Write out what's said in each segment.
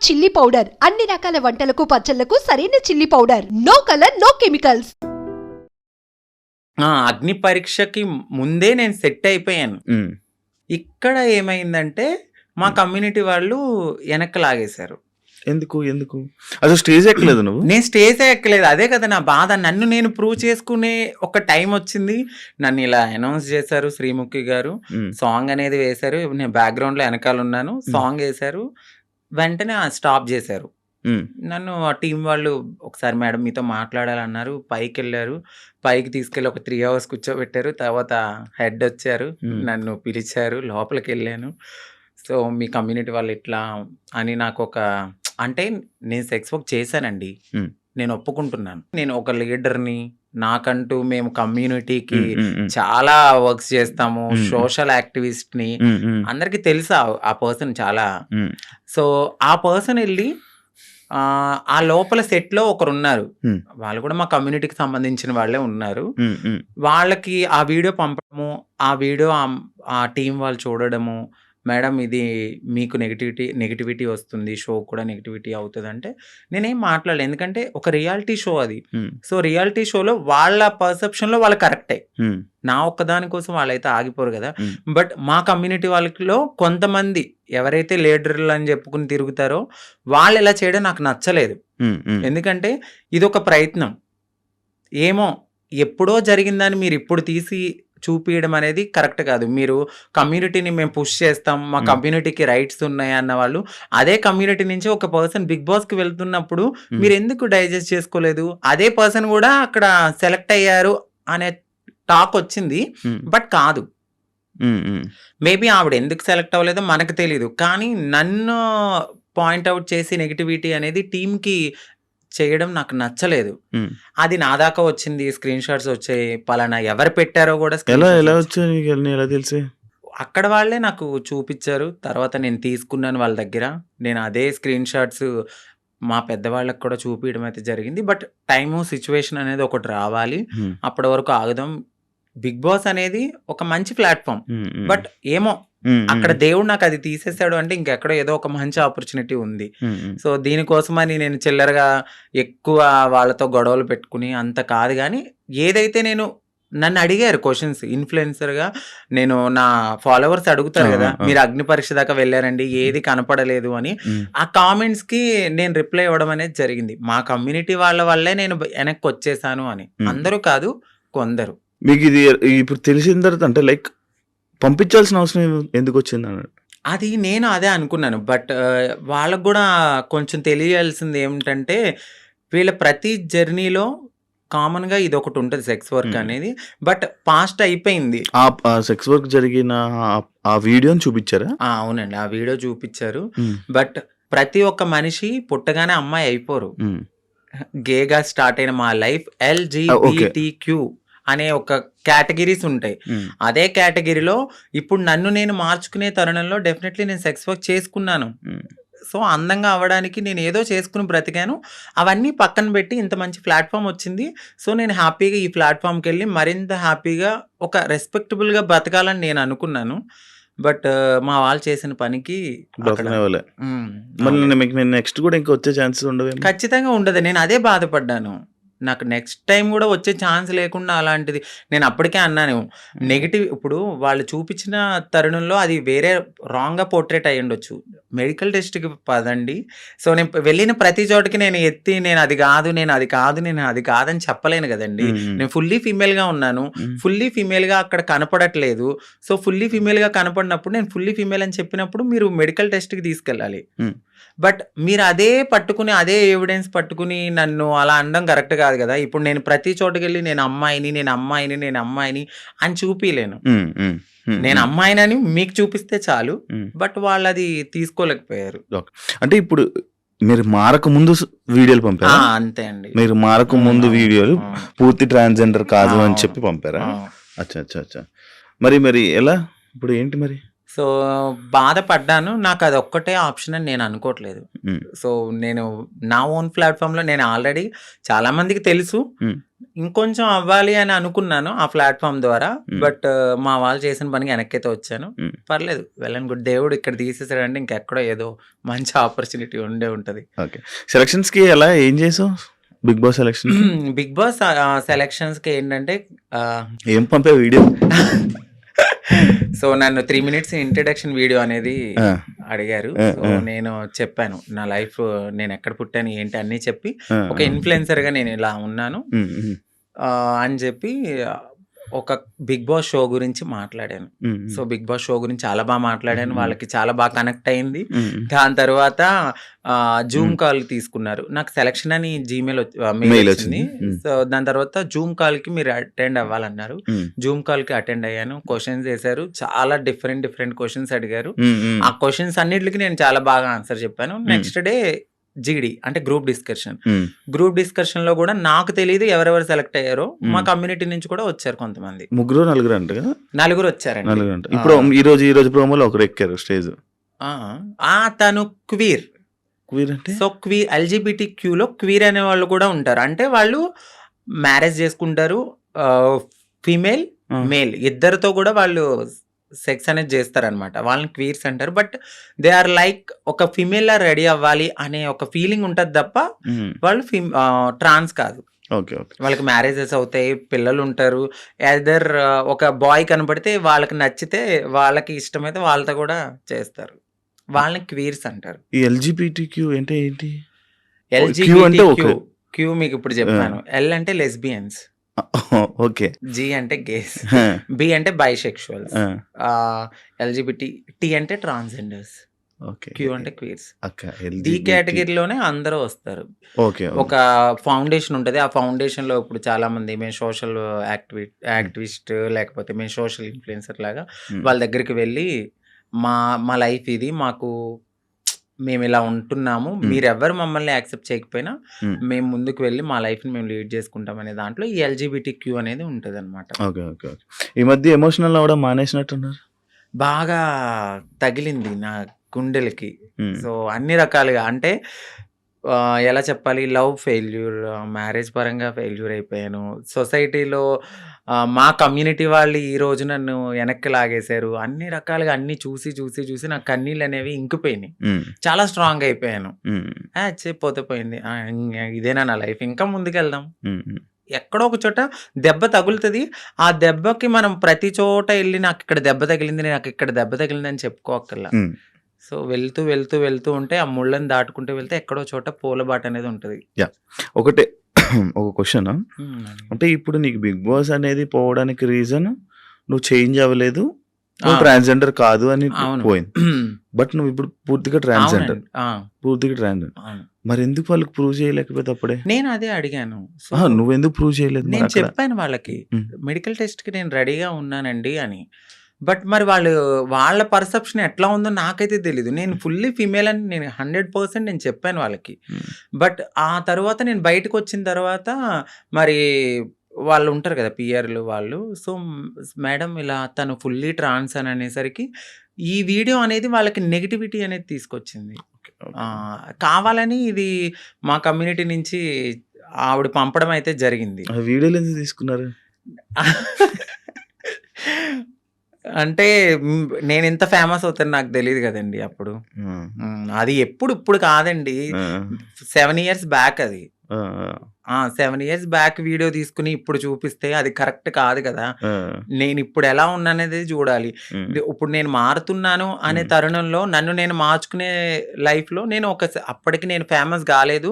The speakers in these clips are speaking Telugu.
చిల్లీ పౌడర్ అన్ని రకాల వంటలకు పచ్చళ్లకు సరైన chilli powder. No colour no chemicals. అగ్ని పరీక్షకి ముందే నేను సెట్ అయిపోయాను. ఇక్కడ ఏమైందంటే మా కమ్యూనిటీ వాళ్ళు వెనక్కి లాగేశారు. ఎందుకు అసలు స్టేజ్ ఎక్కలేదు నువ్వు? నేను స్టేజే ఎక్కలేదు. అదే కదా నా బాధ. నన్ను నేను ప్రూవ్ చేసుకునే ఒక టైం వచ్చింది. నన్ను ఇలా అనౌన్స్ చేశారు శ్రీముఖి గారు. సాంగ్ అనేది వేశారు. నేను బ్యాక్గ్రౌండ్ లో వెనకాల ఉన్నాను. సాంగ్ వేశారు. వెంటనే స్టాప్ చేశారు. నన్ను ఆ టీం వాళ్ళు ఒకసారి మేడం మీతో మాట్లాడాలన్నారు. పైకి వెళ్ళారు. పైకి తీసుకెళ్ళి ఒక 3 hours కూర్చోబెట్టారు. తర్వాత హెడ్ వచ్చారు. నన్ను పిలిచారు. లోపలికి వెళ్ళాను. సో మీ కమ్యూనిటీ వాళ్ళు ఇట్లా అని నాకు ఒక అంటే నేను సెక్స్ వర్క్ చేశానండి. నేను ఒప్పుకుంటున్నాను. నేను ఒక లీడర్ని. నాకంటూ మేము కమ్యూనిటీకి చాలా వర్క్స్ చేస్తాము. సోషల్ యాక్టివిస్ట్ ని. అందరికి తెలుసు ఆ పర్సన్ చాలా. సో ఆ పర్సన్ వెళ్ళి ఆ లోపల సెట్ లో ఒకరు ఉన్నారు. వాళ్ళు కూడా మా కమ్యూనిటీకి సంబంధించిన వాళ్ళే ఉన్నారు. వాళ్ళకి ఆ వీడియో పంపడము, ఆ వీడియో ఆ టీం వాళ్ళు చూడడము, మేడం ఇది మీకు నెగిటివిటీ వస్తుంది, షో కూడా నెగిటివిటీ అవుతుంది అంటే నేనేం మాట్లాడలేదు. ఎందుకంటే ఒక రియాలిటీ షో అది. సో రియాలిటీ షోలో వాళ్ళ పర్సెప్షన్ లో వాళ్ళు కరెక్టే. నా ఒక్కదాని కోసం వాళ్ళైతే ఆగిపోరు కదా. బట్ మా కమ్యూనిటీ వాళ్ళలో కొంతమంది ఎవరైతే లీడర్లు అని చెప్పుకుని తిరుగుతారో వాళ్ళు ఇలా చేయడం నాకు నచ్చలేదు. ఎందుకంటే ఇది ఒక ప్రయత్నం. ఏమో ఎప్పుడో జరిగిందని మీరు ఇప్పుడు తీసి చూపించడం అనేది కరెక్ట్ కాదు. మీరు కమ్యూనిటీని మేము పుష్ చేస్తాం, మా కమ్యూనిటీకి రైట్స్ ఉన్నాయి అన్న వాళ్ళు అదే కమ్యూనిటీ నుంచి ఒక పర్సన్ బిగ్ బాస్ కి వెళ్తున్నప్పుడు మీరు ఎందుకు డైజెస్ట్ చేసుకోలేదు? అదే పర్సన్ కూడా అక్కడ సెలెక్ట్ అయ్యారు అనే టాక్ వచ్చింది. బట్ కాదు, మేబీ ఆవిడ ఎందుకు సెలెక్ట్ అవ్వలేదో మనకు తెలీదు. కానీ నన్ను పాయింట్అవుట్ చేసి నెగిటివిటీ అనేది టీంకి చేయడం నాకు నచ్చలేదు. అది నా దాకా వచ్చింది. స్క్రీన్ షాట్స్ వచ్చాయి. పలానా ఎవరు పెట్టారో కూడా ఎలా తెలిసి అక్కడ వాళ్ళే నాకు చూపించారు. తర్వాత నేను తీసుకున్నాను వాళ్ళ దగ్గర. నేను అదే స్క్రీన్ షాట్స్ మా పెద్దవాళ్ళకి కూడా చూపించడం అయితే జరిగింది. బట్ టైము సిచ్యువేషన్ అనేది ఒకటి రావాలి. అప్పటి వరకు ఆగుదాం. బిగ్ బాస్ అనేది ఒక మంచి ప్లాట్ఫామ్. బట్ ఏమో అక్కడ దేవుడు నాకు అది తీసేసాడు అంటే ఇంకెక్కడో ఏదో ఒక మంచి ఆపర్చునిటీ ఉంది. సో దీనికోసమని నేను చిల్లరగా ఎక్కువ వాళ్ళతో గొడవలు పెట్టుకుని అంత కాదు. కానీ ఏదైతే నన్ను అడిగారు క్వశ్చన్స్ ఇన్ఫ్లుయెన్సర్ గా, నేను నా ఫాలోవర్స్ అడుగుతారు కదా మీరు అగ్ని పరీక్ష దాకా వెళ్ళారండి, ఏది కనపడలేదు అని. ఆ కామెంట్స్ కి నేను రిప్లై ఇవ్వడం అనేది జరిగింది. మా కమ్యూనిటీ వాళ్ళ వల్లే నేను వెనక్కి వచ్చేసాను అని. అందరూ కాదు, కొందరు. మీకు ఇది ఇప్పుడు తెలిసిన తర్వాత అంటే లైక్ పంపించాల్సిన అవసరం ఎందుకు వచ్చింది అన్నాడు? అది నేను అదే అనుకున్నాను. బట్ వాళ్ళకు కూడా కొంచెం తెలియాల్సింది ఏమిటంటే వీళ్ళ ప్రతి జర్నీలో కామన్ గా ఇది ఒకటి ఉంటుంది సెక్స్ వర్క్ అనేది. బట్ పాస్ట్ అయిపోయింది. ఆ సెక్స్ వర్క్ జరిగిన ఆ వీడియోని చూపించారా? అవునండి, ఆ వీడియో చూపించారు. బట్ ప్రతి ఒక్క మనిషి పుట్టగానే అమ్మాయి అయిపోరు. గేగా స్టార్ట్ అయిన మా లైఫ్ LGBTQ అనే ఒక కేటగిరీస్ ఉంటాయి. అదే కేటగిరీలో ఇప్పుడు నన్ను నేను మార్చుకునే తరుణంలో డెఫినెట్లీ నేను సెక్స్ వర్క్ చేసుకున్నాను. సో అందంగా అవ్వడానికి నేను ఏదో చేసుకుని బ్రతికాను. అవన్నీ పక్కన పెట్టి ఇంత మంచి ప్లాట్ఫామ్ వచ్చింది. సో నేను హ్యాపీగా ఈ ప్లాట్ఫామ్కి వెళ్ళి మరింత హ్యాపీగా ఒక రెస్పెక్టబుల్గా బ్రతకాలని నేను అనుకున్నాను. బట్ మా వాళ్ళు చేసిన పనికి నెక్స్ట్ కూడా ఇంకా వచ్చే ఛాన్సెస్ ఉండవు. ఖచ్చితంగా ఉండదు. నేను అదే బాధపడ్డాను. నాకు నెక్స్ట్ టైం కూడా వచ్చే ఛాన్స్ లేకుండా అలాంటిది నేను అప్పటికే అన్నాను. నెగిటివ్ ఇప్పుడు వాళ్ళు చూపించిన తరుణంలో అది వేరే రాంగ్గా పోర్ట్రేట్ అయ్యి ఉండొచ్చు. మెడికల్ టెస్ట్కి పదండి. సో నేను వెళ్ళిన ప్రతి చోటకి నేను ఎత్తి నేను అది కాదు నేను అది కాదని చెప్పలేను కదండి. నేను ఫుల్లీ ఫీమేల్గా ఉన్నాను. ఫుల్లీ ఫీమేల్గా అక్కడ కనపడట్లేదు. సో ఫుల్లీ ఫీమేల్గా కనపడినప్పుడు నేను ఫుల్లీ ఫీమేల్ అని చెప్పినప్పుడు మీరు మెడికల్ టెస్ట్కి తీసుకెళ్ళాలి. బట్ మీరు అదే పట్టుకుని అదే ఎవిడెన్స్ పట్టుకుని నన్ను అలా అనడం కరెక్ట్ కాదు కదా. ఇప్పుడు నేను ప్రతి చోటుకి వెళ్ళి నేను అమ్మాయిని అని చూపిలేను. నేను అమ్మాయినని మీకు చూపిస్తే చాలు. బట్ వాళ్ళు అది తీసుకోలేకపోయారు. అంటే ఇప్పుడు మీరు మారక ముందు వీడియోలు పంపారా? అంతే అండి. మీరు మారక ముందు వీడియోలు పూర్తి ట్రాన్స్జెండర్ కాదు అని చెప్పి పంపారా? అచ్చా. మరి ఎలా ఇప్పుడు ఏంటి మరి సో బాధపడ్డాను. నాకు అది ఒక్కటే ఆప్షన్ అని నేను అనుకోవట్లేదు. ఉమ్, సో నేను నా ఓన్ ప్లాట్ఫామ్లో నేను ఆల్రెడీ చాలా మందికి తెలుసు, ఉమ్, ఇంకొంచెం అవ్వాలి అని అనుకున్నాను ఆ ప్లాట్ఫామ్ ద్వారా. ఉమ్, బట్ మా వాళ్ళు చేసిన పనికి వెనక్కైతే వచ్చాను. ఉమ్. పర్లేదు, వెల్ అండ్ గుడ్. దేవుడు ఇక్కడ తీసేసాడంటే ఇంకెక్కడో ఏదో మంచి ఆపర్చునిటీ ఉండే ఉంటుంది. ఓకే. సెలక్షన్స్ కి ఎలా ఏం చేసావు Bigg Boss selection? Bigg Boss సెలక్షన్స్కి ఏంటంటే ఏం పంపే వీడియో? సో నన్ను 3 minutes ఇంట్రడక్షన్ వీడియో అనేది ఆ, అడిగారు. ఆ, సో ఆ. నేను చెప్పాను నా లైఫ్, నేను ఎక్కడ పుట్టాను ఏంటి అన్నీ చెప్పి, ఆ, ఒక ఇన్ఫ్లుయెన్సర్గా నేను ఇలా ఉన్నాను ఉమ్, ఉమ్, అని చెప్పి ఒక బిగ్ బాస్ షో గురించి మాట్లాడాను. ఉమ్, సో బిగ్ బాస్ షో గురించి చాలా బాగా మాట్లాడాను, వాళ్ళకి చాలా బాగా కనెక్ట్ అయింది. ఉమ్, దాని తర్వాత జూమ్ కాల్ తీసుకున్నారు. నాకు సెలక్షన్ అని జీమెయిల్ మెయిల్ Mail వచ్చింది. వచ్చింది. సో దాని తర్వాత జూమ్ కాల్కి మీరు అటెండ్ అవ్వాలన్నారు. ఉమ్, జూమ్ కాల్కి అటెండ్ అయ్యాను. క్వశ్చన్స్ వేశారు, చాలా డిఫరెంట్ క్వశ్చన్స్ అడిగారు. ఉమ్, ఉమ్, ఆ క్వశ్చన్స్ అన్నిటికి నేను చాలా బాగా ఆన్సర్ చెప్పాను. నెక్స్ట్ డే జీడి అంటే గ్రూప్ డిస్కషన్. ఉమ్. గ్రూప్ డిస్కషన్ లో కూడా నాకు తెలియదు ఎవరెవరు సెలెక్ట్ అయ్యారో. మా కమ్యూనిటీ నుంచి కూడా వచ్చారు కొంతమంది, 3-4 అంట కదా? 4 వచ్చారండి. 4 అంట. ఇప్పుడు ఈ రోజు ప్రోమోలో ఒకరు ఎక్కారు స్టేజ్. తను క్వీర్. క్వీర్ అంటే? సో క్వీర్ ఎల్జిబిటి క్యూలో క్వీర్ అనే వాళ్ళు కూడా ఉంటారు. అంటే వాళ్ళు మ్యారేజ్ చేసుకుంటారు, ఫీమేల్ ఆ. మేల్ ఇద్దరితో కూడా వాళ్ళు సెక్స్ అనేది చేస్తారనమాట. వాళ్ళని క్వీర్స్ అంటారు. బట్ దే ఆర్ లైక్ ఒక ఫిమేల్ లా రెడీ అవ్వాలి అనే ఒక ఫీలింగ్ ఉంటుంది తప్ప ఉమ్, వాళ్ళు ట్రాన్స్ కాదు. Okay okay. వాళ్ళకి మ్యారేజెస్ అవుతాయి, పిల్లలు ఉంటారు. ఎదర్ ఒక బాయ్ కనపడితే వాళ్ళకి నచ్చితే, వాళ్ళకి ఇష్టమైతే వాళ్ళతో కూడా చేస్తారు. వాళ్ళని క్వీర్స్ అంటారు. ఈ ఎల్జిబిటిక్యూ అంటే ఏంటి? ఎల్జిబిటి అంటే ఓకే. క్యూ మీకు ఇప్పుడు చెప్పాను. ఎల్ అంటే లెస్బియన్స్, ఓకే. జి అంటే గేస్, ఆ, బి అంటే బైసెక్షువల్స్, ఆ, ఎల్జిబిటి, టి అంటే ట్రాన్స్జెండర్స్, ఓకే. క్యూ అంటే క్వీర్స్. అక్క డి LGBT. కేటగిరీలోనే అందరూ వస్తారు. ఓకే ఒక ఫౌండేషన్ ఉంటుంది. ఆ ఫౌండేషన్ లో ఇప్పుడు చాలా మంది మేము సోషల్ యాక్టివిస్ట్ లేకపోతే మేము సోషల్ ఇన్ఫ్లుయెన్సర్ లాగా ఉమ్, వాళ్ళ దగ్గరికి వెళ్ళి మా మా లైఫ్ ఇది, మాకు మేము ఇలా ఉంటున్నాము, మీరెవ్వరు మమ్మల్ని యాక్సెప్ట్ చేయకపోయినా ఉమ్, మేము ముందుకు వెళ్ళి మా లైఫ్ని మేము లీడ్ చేసుకుంటాం అనే దాంట్లో ఈ ఎల్జిబిటి క్యూ అనేది ఉంటుంది అనమాట. Okay okay okay. ఈ మధ్య ఎమోషనల్ అవ్వడం మానేసినట్టున్నారు. బాగా తగిలింది నా గుండెలకి. ఉమ్, సో అన్ని రకాలుగా అంటే ఎలా చెప్పాలి, లవ్ ఫెయిల్యూర్, మ్యారేజ్ పరంగా ఫెయిల్యూర్ అయిపోయాను. సొసైటీలో మా కమ్యూనిటీ వాళ్ళు ఈ రోజు నన్ను వెనక్కి లాగేశారు. అన్ని రకాలుగా అన్ని చూసి చూసి చూసి నా కన్నీళ్ళు అనేవి ఇంకిపోయినాయి. ఉమ్, చాలా స్ట్రాంగ్ అయిపోయాను. ఉమ్, పోతే పోయింది, ఇదేనా నా లైఫ్, ఇంకా ముందుకెళ్దాం. ఉమ్, ఉమ్, ఎక్కడో ఒక చోట దెబ్బ తగులుతుంది. ఆ దెబ్బకి మనం ప్రతి చోట వెళ్ళి నాకు ఇక్కడ దెబ్బ తగిలింది, నాకు ఇక్కడ దెబ్బ తగిలింది అని చెప్పుకోకర్లా. ఉమ్. సో వెళ్తూ వెళ్తూ వెళ్తూ ఉంటే ఆ ముళ్ళని దాటుకుంటూ వెళ్తే ఎక్కడో చోట పూలబాట అనేది ఉంటుంది. ఒకటే ఒక క్వశ్చన్. అంటే ఇప్పుడు నీకు బిగ్ బాస్ అనేది పోవడానికి రీజన్ నువ్వు చేంజ్ అవ్వలేదు, నువ్వు ఆ. ట్రాన్స్జెండర్ కాదు అని అవును. పోయింది. బట్ నువ్వు ఇప్పుడు పూర్తిగా ట్రాన్స్జెండర్. అవునండి. పూర్తిగా ట్రాన్స్జెండర్. అవును. మరి ఎందుకు వాళ్ళకి ప్రూవ్ చేయలేకపోతే అప్పుడే? నేను అదే అడిగాను. సో నువ్వెందుకు ప్రూవ్ చేయలేదు మరి నేను అక్కడ? చెప్పాను వాళ్ళకి, ఉమ్, మెడికల్ టెస్ట్కి నేను రెడీగా ఉన్నానండి అని. బట్ మరి వాళ్ళ పర్సెప్షన్ ఎట్లా ఉందో నాకైతే తెలీదు. నేను ఫుల్లీ ఫీమేల్ అని నేను 100% నేను చెప్పాను వాళ్ళకి. ఉమ్, బట్ ఆ తర్వాత నేను బయటకు వచ్చిన తర్వాత మరి వాళ్ళు ఉంటారు కదా పిఆర్లు వాళ్ళు. సో మేడం ఇలా తను ఫుల్లీ ట్రాన్స్ అని అనేసరికి ఈ వీడియో అనేది వాళ్ళకి నెగిటివిటీ అనేది తీసుకొచ్చింది. Okay, okay. కావాలని ఇది మా కమ్యూనిటీ నుంచి ఆవిడ పంపడం అయితే జరిగింది. ఆ వీడియోలు ఎందుకు తీసుకున్నారు? అంటే నేను ఇంత ఫేమస్ అవుతాను నాకు తెలియదు కదండి అప్పుడు. ఆ, అది ఇప్పుడు కాదండి, ఆ, 7 years బ్యాక్ అది. ఆ, 7 years బ్యాక్ వీడియో తీసుకుని ఇప్పుడు చూపిస్తే అది కరెక్ట్ కాదు కదా. ఆ, నేను ఇప్పుడు ఎలా ఉన్నాననేది చూడాలి. ఉమ్, ఇప్పుడు నేను మారుతున్నాను అనే తరుణంలో నన్ను నేను మార్చుకునే లైఫ్లో నేను అప్పటికి నేను ఫేమస్ కాలేదు,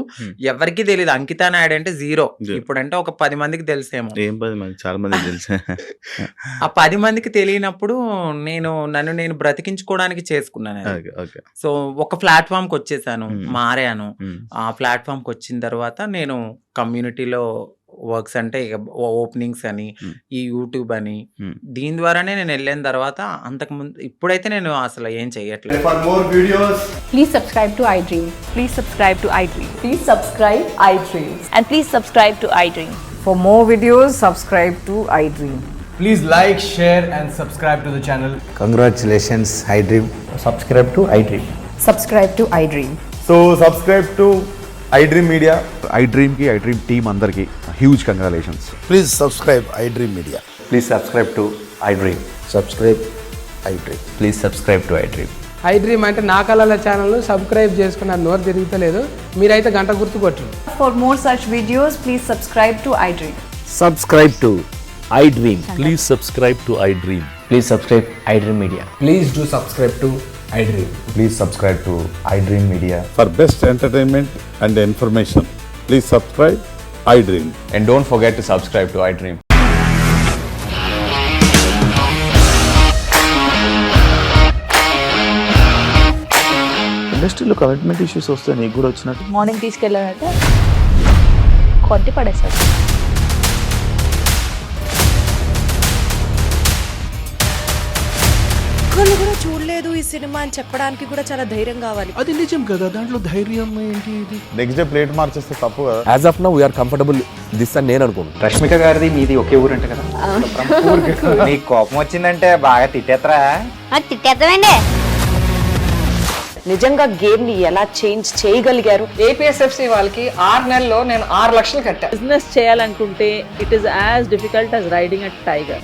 ఎవరికి తెలియదు. అంకిత నాయుడు అంటే జీరో. ఇప్పుడంటే ఒక 10 మందికి తెలిసేమో. ఏం 10 మంది? చాలా మంది తెలుసు. ఆ 10 మందికి తెలియనప్పుడు నన్ను నేను బ్రతికించుకోవడానికి చేసుకున్నాను అది. Okay, okay. సో ఒక ప్లాట్ఫామ్కి వచ్చేసాను, మారాను. ఉమ్, ఆ ప్లాట్ఫామ్కి వచ్చిన తర్వాత నేను కమ్యూనిటీలో వర్క్స్ అంటే ఓపెనింగ్స్ అని, ఈ యూట్యూబ్ అని, దీని ద్వారానే నేను వెళ్ళిన తర్వాత అంతకుముందు ఇప్పుడైతే నేను అసలు ఏం చెయ్యట్లేదు. For more videos, Please subscribe to iDream. Please subscribe to iDream. Please subscribe iDream. And please subscribe to iDream. For more videos, subscribe to iDream. Please like, share and subscribe to the channel. Congratulations, iDream. Subscribe to iDream. Subscribe to iDream. So subscribe to iDream Media. iDream ki iDream team andarki huge congratulations. Please subscribe iDream Media. Please subscribe to iDream. Subscribe iDream. Please subscribe to iDream. iDream అంటే నా కళల ఛానల్ సబ్స్క్రైబ్ చేసుకున్న నోరు తిరుగుతలేదు, మీరైతే గంట గుర్తు కొట్టండి. For more such videos, please subscribe to iDream. Subscribe to iDream. Please subscribe to iDream. Please subscribe iDream Media. Please do subscribe to iDream. Please subscribe to iDream Media. For best entertainment and information, please subscribe iDream. And don't forget to subscribe to iDream. ఇండస్ట్రీలో కమిట్మెంట్ ఇష్యూస్ వస్తే నీకు కూడా వచ్చినట్టు మార్నింగ్ తీసుకెళ్ళారంటే కొట్టి పడేసారు. ఒక్కళ్ళు కూడా చూడలేదు ఈ సినిమా అని చెప్పడానికి కూడా చాలా ధైర్యం కావాలి. అది నిజం కదా, దాంట్లో ధైర్యం ఏంటి? ఇది నెక్స్ట్ డే ప్లేట్ మార్చేస్తే తప్పు కదా. As of now we are comfortable this అని నేను అనుకుంటున్నాను. రష్మిక గారిది మీది ఒకే ఊరంట కదా? నీకు కోపం వచ్చిందంటే బాగా తిట్టేత్తరా? తిట్టేద్దామండి. నిజంగా గేమ్ ని ఎలా చేంజ్ చేయగలిగారు? ఏపీఎస్ఎఫ్సి వాళ్ళకి 6 నెలల్లో నేను 6 లక్షలు కట్టా. బిజినెస్ చేయాలనుకుంటే it is as difficult as riding a tiger.